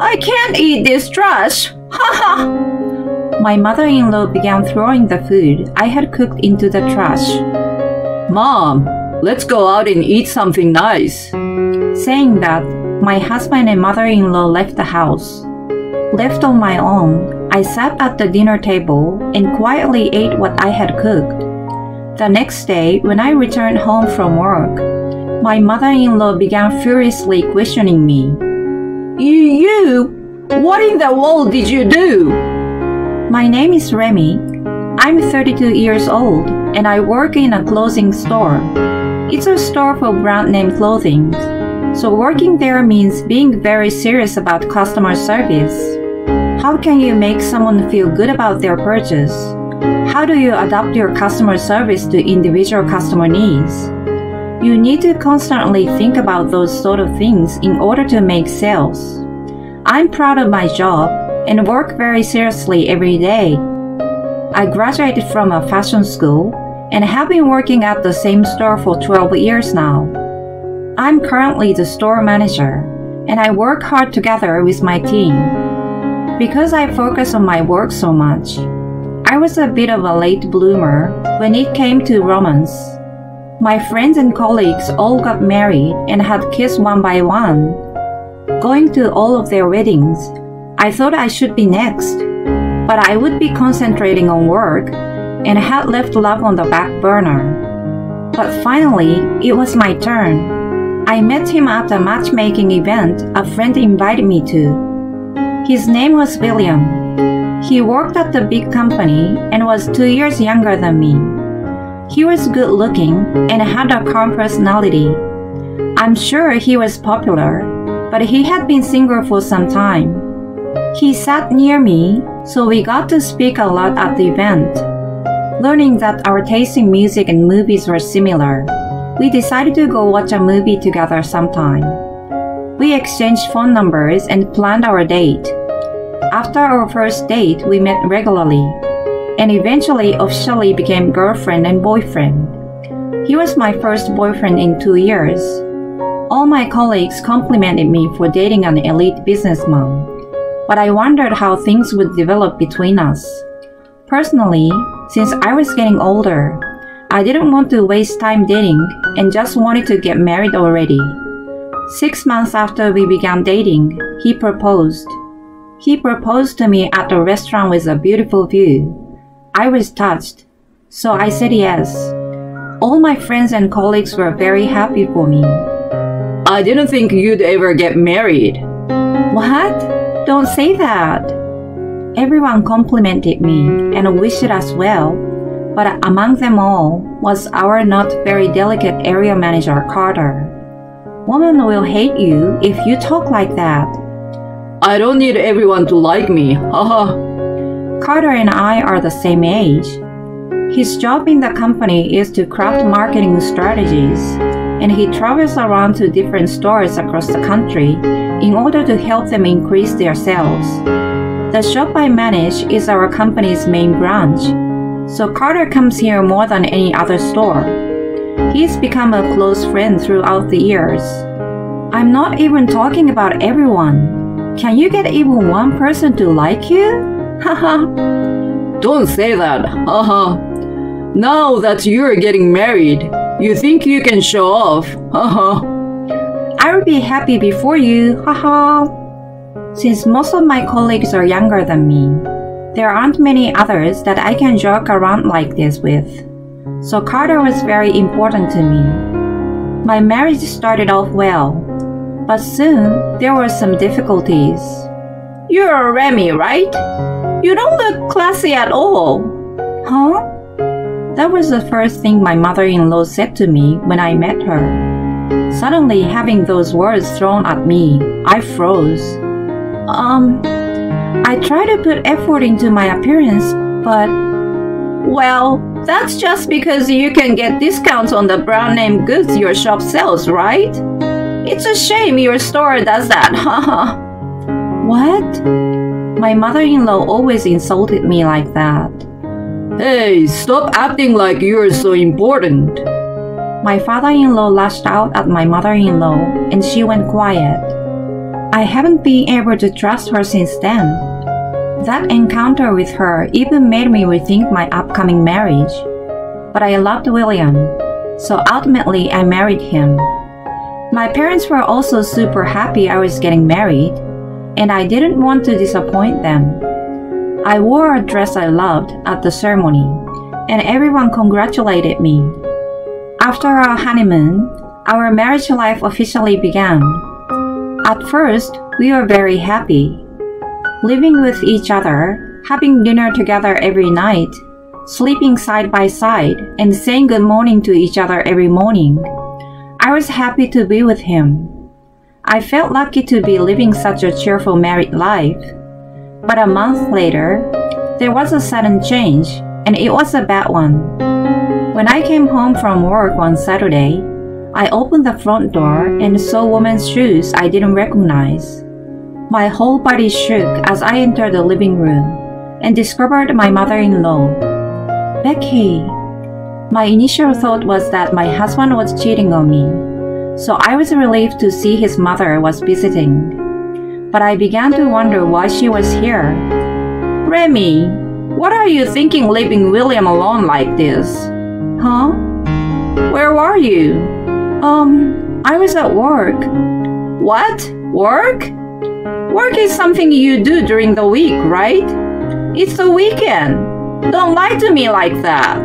I can't eat this trash! Ha ha! My mother-in-law began throwing the food I had cooked into the trash. Mom, let's go out and eat something nice. Saying that, my husband and mother-in-law left the house. Left on my own, I sat at the dinner table and quietly ate what I had cooked. The next day, when I returned home from work, my mother-in-law began furiously questioning me. You? What in the world did you do? My name is Remy. I'm 32 years old and I work in a clothing store. It's a store for brand name clothing. So working there means being very serious about customer service. How can you make someone feel good about their purchase? How do you adapt your customer service to individual customer needs? You need to constantly think about those sort of things in order to make sales. I'm proud of my job and work very seriously every day. I graduated from a fashion school and have been working at the same store for 12 years now. I'm currently the store manager and I work hard together with my team. Because I focus on my work so much, I was a bit of a late bloomer when it came to romance. My friends and colleagues all got married and had kids one by one. Going to all of their weddings, I thought I should be next, but I would be concentrating on work and had left love on the back burner. But finally, it was my turn. I met him at a matchmaking event a friend invited me to. His name was William. He worked at a big company and was 2 years younger than me. He was good looking and had a calm personality. I'm sure he was popular, but he had been single for some time. He sat near me, so we got to speak a lot at the event. Learning that our taste in music and movies were similar, we decided to go watch a movie together sometime. We exchanged phone numbers and planned our date. After our first date, we met regularly, and eventually officially became girlfriend and boyfriend. He was my first boyfriend in 2 years. All my colleagues complimented me for dating an elite businessman, but I wondered how things would develop between us. Personally, since I was getting older, I didn't want to waste time dating and just wanted to get married already. 6 months after we began dating, he proposed. He proposed to me at a restaurant with a beautiful view. I was touched, so I said yes. All my friends and colleagues were very happy for me. I didn't think you'd ever get married. What? Don't say that. Everyone complimented me and wished us well, but among them all was our not very delicate area manager, Carter. Women will hate you if you talk like that. I don't need everyone to like me, haha. Carter and I are the same age. His job in the company is to craft marketing strategies, and he travels around to different stores across the country in order to help them increase their sales. The shop I manage is our company's main branch, so Carter comes here more than any other store. He's become a close friend throughout the years. I'm not even talking about everyone. Can you get even one person to like you? Haha. Don't say that, haha. Now that you're getting married, you think you can show off, haha. I will be happy before you, haha. Since most of my colleagues are younger than me, there aren't many others that I can joke around like this with. So Carter was very important to me. My marriage started off well, but soon there were some difficulties. You're Remy, right? You don't look classy at all. Huh? That was the first thing my mother-in-law said to me when I met her. Suddenly having those words thrown at me, I froze. I try to put effort into my appearance, but... Well, that's just because you can get discounts on the brand name goods your shop sells, right? It's a shame your store does that, haha. What? My mother-in-law always insulted me like that. Hey, stop acting like you're so important. My father-in-law lashed out at my mother-in-law and she went quiet. I haven't been able to trust her since then. That encounter with her even made me rethink my upcoming marriage. But I loved William, so ultimately I married him. My parents were also super happy I was getting married, and I didn't want to disappoint them. I wore a dress I loved at the ceremony, and everyone congratulated me. After our honeymoon, our marriage life officially began. At first, we were very happy. Living with each other, having dinner together every night, sleeping side by side, and saying good morning to each other every morning. I was happy to be with him. I felt lucky to be living such a cheerful married life. But a month later, there was a sudden change, and it was a bad one. When I came home from work one Saturday, I opened the front door and saw women's shoes I didn't recognize. My whole body shook as I entered the living room and discovered my mother-in-law. Becky. My initial thought was that my husband was cheating on me, so I was relieved to see his mother was visiting. But I began to wonder why she was here. Remy, what are you thinking leaving William alone like this? Huh? Where were you? I was at work. What? Work? Work is something you do during the week, right? It's the weekend. Don't lie to me like that.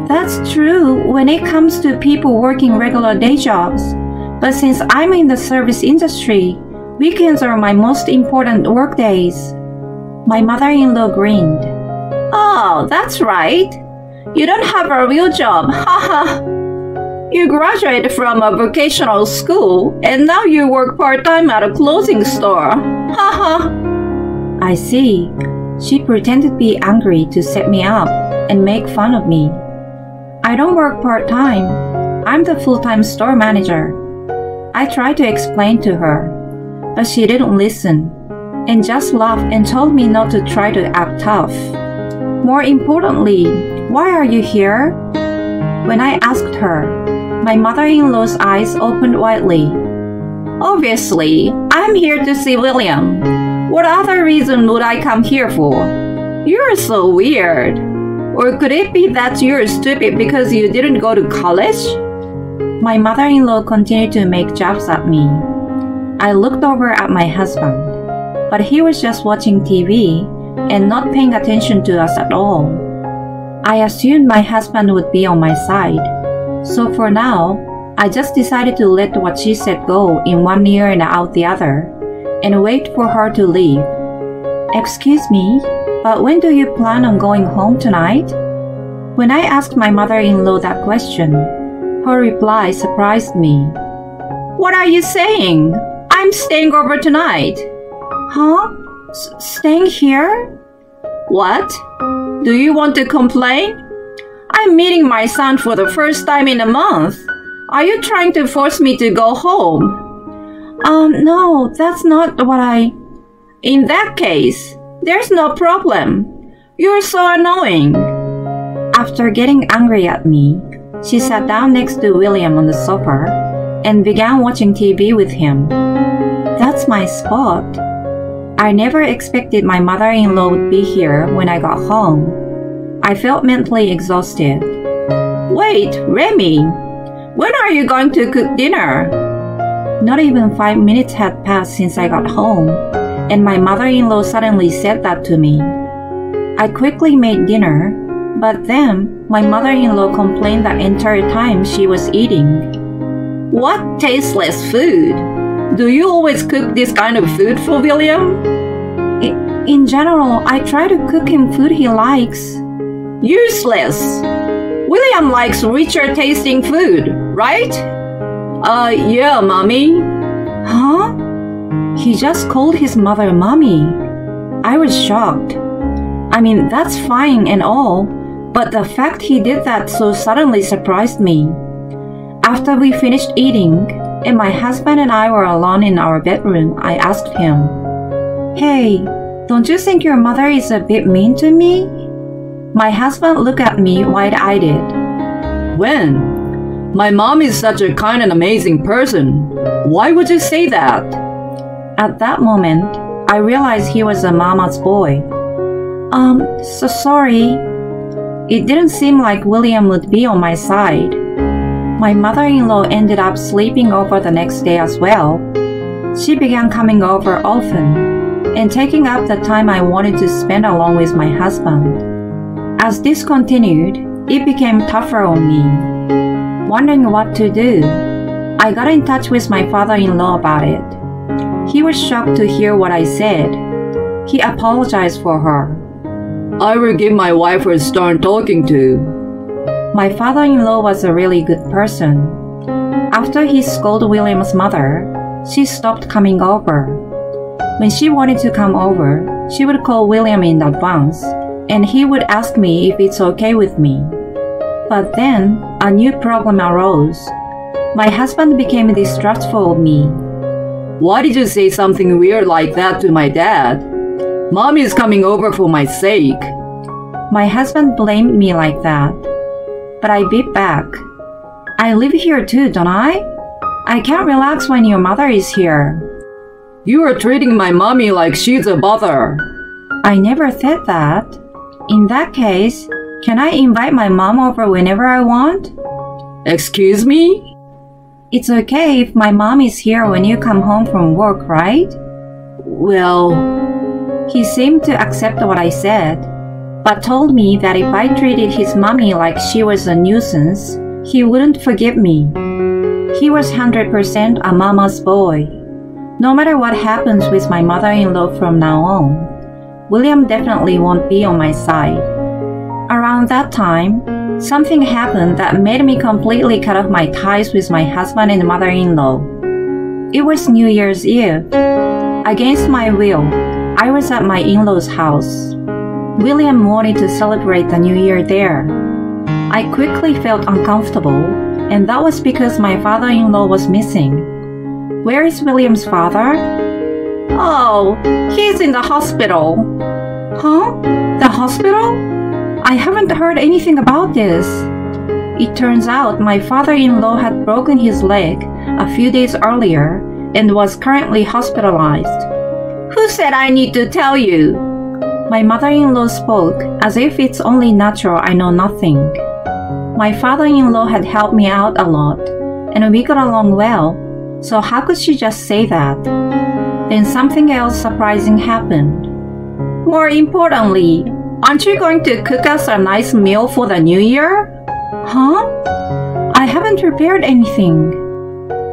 That's true when it comes to people working regular day jobs. But since I'm in the service industry, weekends are my most important work days. My mother-in-law grinned. Oh, that's right. You don't have a real job, haha. You graduated from a vocational school and now you work part-time at a clothing store, haha. I see. She pretended to be angry to set me up and make fun of me. I don't work part-time. I'm the full-time store manager. I tried to explain to her, but she didn't listen and just laughed and told me not to try to act tough. More importantly, why are you here? When I asked her, my mother-in-law's eyes opened widely. Obviously, I'm here to see William. What other reason would I come here for? You're so weird. Or could it be that you're stupid because you didn't go to college? My mother-in-law continued to make jabs at me. I looked over at my husband, but he was just watching TV and not paying attention to us at all. I assumed my husband would be on my side, so for now, I just decided to let what she said go in one ear and out the other, and wait for her to leave. Excuse me, but when do you plan on going home tonight? When I asked my mother-in-law that question, her reply surprised me. What are you saying? I'm staying over tonight. Huh? Staying here? What? Do you want to complain? I'm meeting my son for the first time in a month. Are you trying to force me to go home? No, that's not what I... In that case, there's no problem. You're so annoying. After getting angry at me, she sat down next to William on the sofa and began watching TV with him. That's my spot. I never expected my mother-in-law would be here when I got home. I felt mentally exhausted. Wait, Remy, when are you going to cook dinner? Not even 5 minutes had passed since I got home, and my mother-in-law suddenly said that to me. I quickly made dinner, but then my mother-in-law complained the entire time she was eating. What tasteless food! Do you always cook this kind of food for William? In general, I try to cook him food he likes. Useless! William likes richer tasting food, right? Yeah, Mommy. Huh? He just called his mother Mommy. I was shocked. I mean, that's fine and all, but the fact he did that so suddenly surprised me. After we finished eating, and my husband and I were alone in our bedroom, I asked him, Hey, don't you think your mother is a bit mean to me? My husband looked at me wide-eyed. When? My mom is such a kind and amazing person. Why would you say that? At that moment, I realized he was a mama's boy. So sorry. It didn't seem like William would be on my side. My mother-in-law ended up sleeping over the next day as well. She began coming over often and taking up the time I wanted to spend along with my husband. As this continued, it became tougher on me. Wondering what to do, I got in touch with my father-in-law about it. He was shocked to hear what I said. He apologized for her. I will give my wife a stern talking to. My father-in-law was a really good person. After he scolded William's mother, she stopped coming over. When she wanted to come over, she would call William in advance, and he would ask me if it's okay with me. But then, a new problem arose. My husband became distrustful of me. Why did you say something weird like that to my dad? Mommy is coming over for my sake. My husband blamed me like that. But I beat back. I live here too, don't I? I can't relax when your mother is here. You are treating my mommy like she's a bother. I never said that. In that case, can I invite my mom over whenever I want? Excuse me? It's okay if my mom is here when you come home from work, right? Well... He seemed to accept what I said, but told me that if I treated his mommy like she was a nuisance, he wouldn't forgive me. He was 100% a mama's boy. No matter what happens with my mother-in-law from now on, William definitely won't be on my side. Around that time, something happened that made me completely cut off my ties with my husband and mother-in-law. It was New Year's Eve. Against my will, I was at my in-laws' house. William wanted to celebrate the new year there. I quickly felt uncomfortable, and that was because my father-in-law was missing. Where is William's father? Oh, he's in the hospital. Huh? The hospital? I haven't heard anything about this. It turns out my father-in-law had broken his leg a few days earlier and was currently hospitalized. Who said I need to tell you? My mother-in-law spoke as if it's only natural I know nothing. My father-in-law had helped me out a lot, and we got along well, so how could she just say that? Then something else surprising happened. More importantly, aren't you going to cook us a nice meal for the new year? Huh? I haven't prepared anything.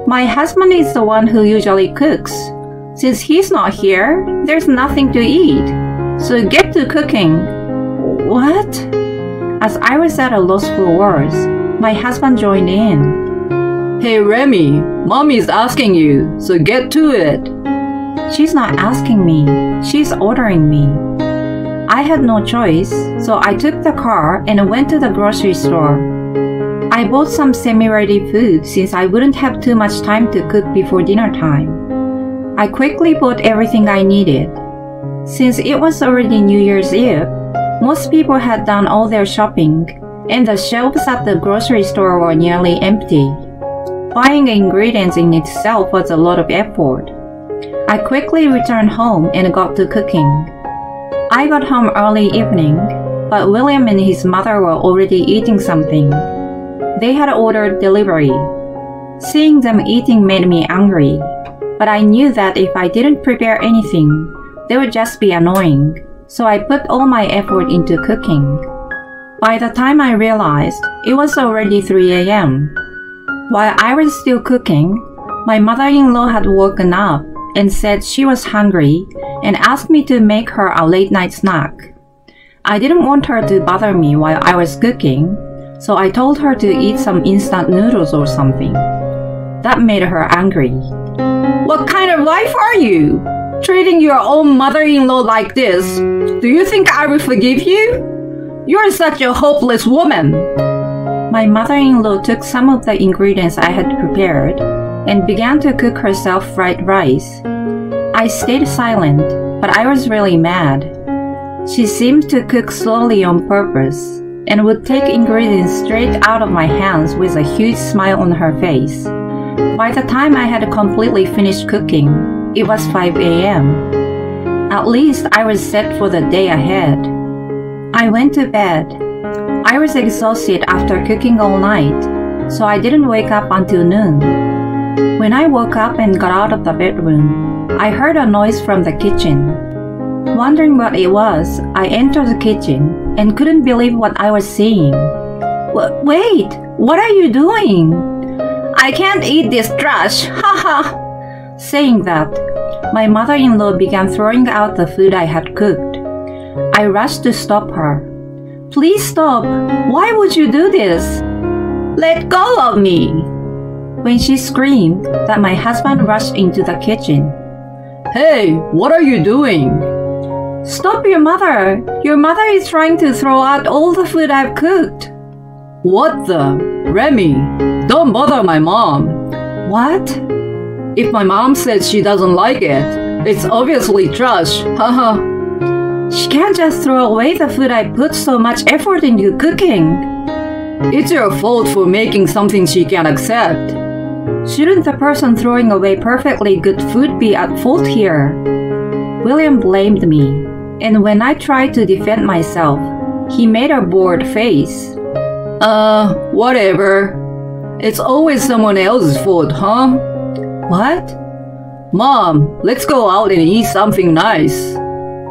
My husband is the one who usually cooks. Since he's not here, there's nothing to eat. So get to cooking. What? As I was at a loss for words, my husband joined in. Hey Remy, Mommy's asking you, so get to it. She's not asking me, she's ordering me. I had no choice, so I took the car and went to the grocery store. I bought some semi-ready food since I wouldn't have too much time to cook before dinner time. I quickly bought everything I needed. Since it was already New Year's Eve, most people had done all their shopping, and the shelves at the grocery store were nearly empty. Buying ingredients in itself was a lot of effort. I quickly returned home and got to cooking. I got home early evening, but William and his mother were already eating something. They had ordered delivery. Seeing them eating made me angry. But I knew that if I didn't prepare anything, they would just be annoying, so I put all my effort into cooking. By the time I realized, it was already 3 a.m. While I was still cooking, my mother-in-law had woken up and said she was hungry and asked me to make her a late-night snack. I didn't want her to bother me while I was cooking, so I told her to eat some instant noodles or something. That made her angry. What kind of wife are you? Treating your own mother-in-law like this? Do you think I will forgive you? You're such a hopeless woman. My mother-in-law took some of the ingredients I had prepared and began to cook herself fried rice. I stayed silent, but I was really mad. She seemed to cook slowly on purpose. and would take ingredients straight out of my hands with a huge smile on her face. By the time I had completely finished cooking, it was 5 a.m. At least I was set for the day ahead. I went to bed. I was exhausted after cooking all night, so I didn't wake up until noon. When I woke up and got out of the bedroom, I heard a noise from the kitchen. Wondering what it was, I entered the kitchen and couldn't believe what I was seeing. Wait, what are you doing? I can't eat this trash, haha! Saying that, my mother-in-law began throwing out the food I had cooked. I rushed to stop her. Please stop! Why would you do this? Let go of me! When she screamed that, my husband rushed into the kitchen. Hey, what are you doing? Stop your mother! Your mother is trying to throw out all the food I've cooked. What the? Remy, don't bother my mom. What? If my mom says she doesn't like it, it's obviously trash, haha. She can't just throw away the food I put so much effort into cooking. It's your fault for making something she can't accept. Shouldn't the person throwing away perfectly good food be at fault here? William blamed me, and when I tried to defend myself, he made a bored face. Whatever. It's always someone else's fault, huh? What? Mom, let's go out and eat something nice.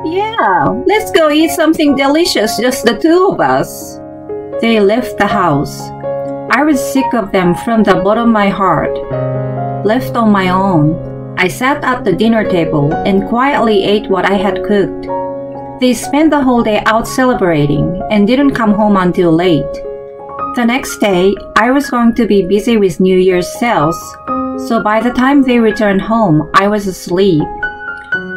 Yeah, let's go eat something delicious, just the two of us. They left the house. I was sick of them from the bottom of my heart. Left on my own, I sat at the dinner table and quietly ate what I had cooked. They spent the whole day out celebrating and didn't come home until late. The next day, I was going to be busy with New Year's sales, so by the time they returned home, I was asleep.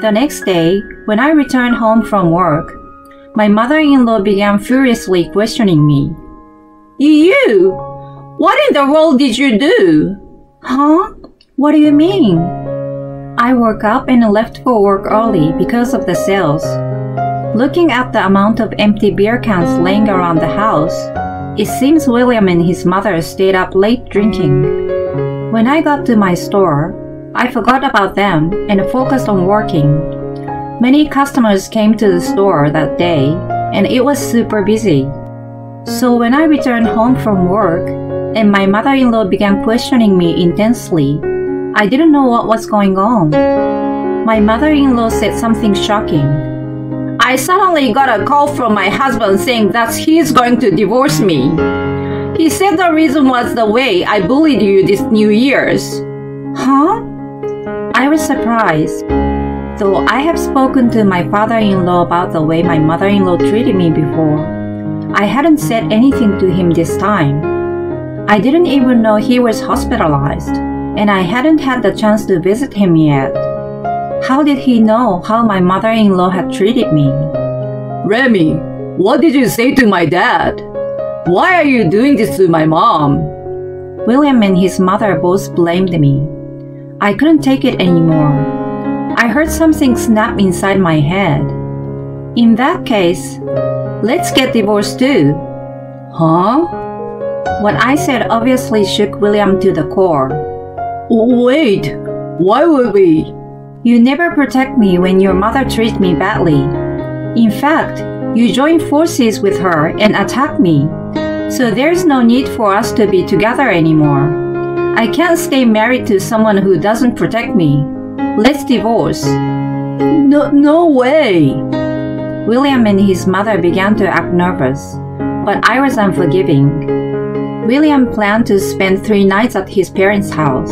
The next day, when I returned home from work, my mother-in-law began furiously questioning me. You! What in the world did you do? Huh? What do you mean? I woke up and left for work early because of the sales. Looking at the amount of empty beer cans laying around the house, it seems William and his mother stayed up late drinking. When I got to my store, I forgot about them and focused on working. Many customers came to the store that day, and it was super busy. So when I returned home from work, and my mother-in-law began questioning me intensely, I didn't know what was going on. My mother-in-law said something shocking. I suddenly got a call from my husband saying that he's going to divorce me. He said the reason was the way I bullied you this New Year's. Huh? I was surprised. Though I have spoken to my father-in-law about the way my mother-in-law treated me before, I hadn't said anything to him this time. I didn't even know he was hospitalized, and I hadn't had the chance to visit him yet. How did he know how my mother-in-law had treated me? Remy, what did you say to my dad? Why are you doing this to my mom? William and his mother both blamed me. I couldn't take it anymore. I heard something snap inside my head. In that case, let's get divorced too. Huh? What I said obviously shook William to the core. Wait, why would we? You never protect me when your mother treats me badly. In fact, you join forces with her and attack me. So there's no need for us to be together anymore. I can't stay married to someone who doesn't protect me. Let's divorce. No way. William and his mother began to act nervous, but I was unforgiving. William planned to spend 3 nights at his parents' house,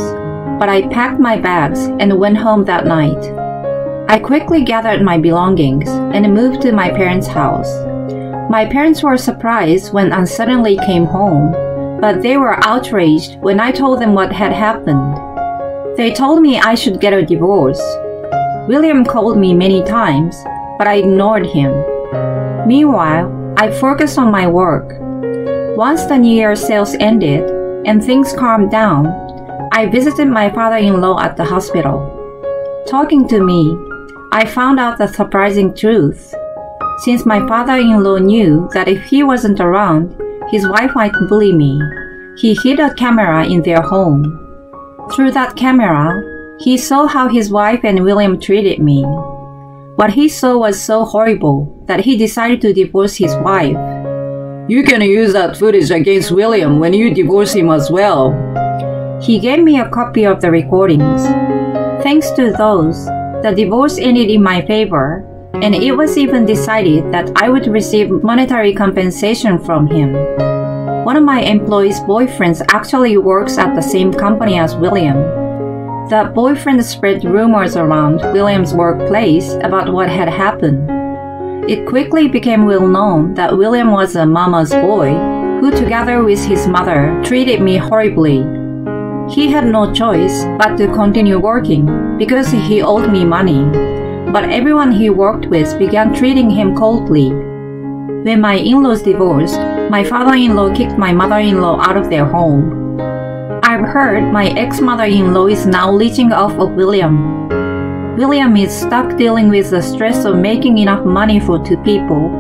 but I packed my bags and went home that night. I quickly gathered my belongings and moved to my parents' house. My parents were surprised when I suddenly came home, but they were outraged when I told them what had happened. They told me I should get a divorce. William called me many times, but I ignored him. Meanwhile, I focused on my work. Once the New Year's sales ended and things calmed down, I visited my father-in-law at the hospital. Talking to me, I found out the surprising truth. since my father-in-law knew that if he wasn't around, his wife might bully me. He hid a camera in their home. Through that camera, he saw how his wife and William treated me. What he saw was so horrible that he decided to divorce his wife. You can use that footage against William when you divorce him as well. He gave me a copy of the recordings. Thanks to those, the divorce ended in my favor, and it was even decided that I would receive monetary compensation from him. One of my employees' boyfriends actually works at the same company as William. That boyfriend spread rumors around William's workplace about what had happened. It quickly became well known that William was a mama's boy who, together with his mother, treated me horribly. He had no choice but to continue working because he owed me money, but everyone he worked with began treating him coldly. When my in-laws divorced, my father-in-law kicked my mother-in-law out of their home. I've heard my ex-mother-in-law is now leeching off of William. William is stuck dealing with the stress of making enough money for two people,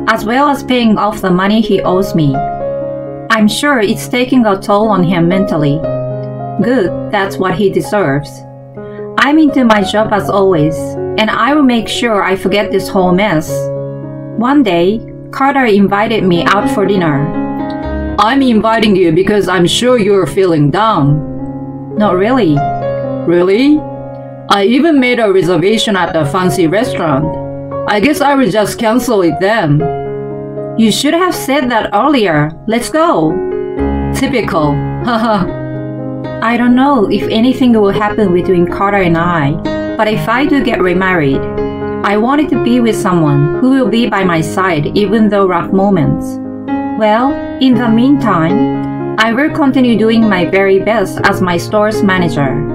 as well as paying off the money he owes me. I'm sure it's taking a toll on him mentally. Good, that's what he deserves. I'm into my job as always, and I will make sure I forget this whole mess. One day, Carter invited me out for dinner. I'm inviting you because I'm sure you're feeling down. Not really. Really? I even made a reservation at a fancy restaurant. I guess I will just cancel it then. You should have said that earlier. Let's go. Typical. Haha. I don't know if anything will happen between Carter and I, but if I do get remarried, I wanted to be with someone who will be by my side even though rough moments. Well, in the meantime, I will continue doing my very best as my store's manager.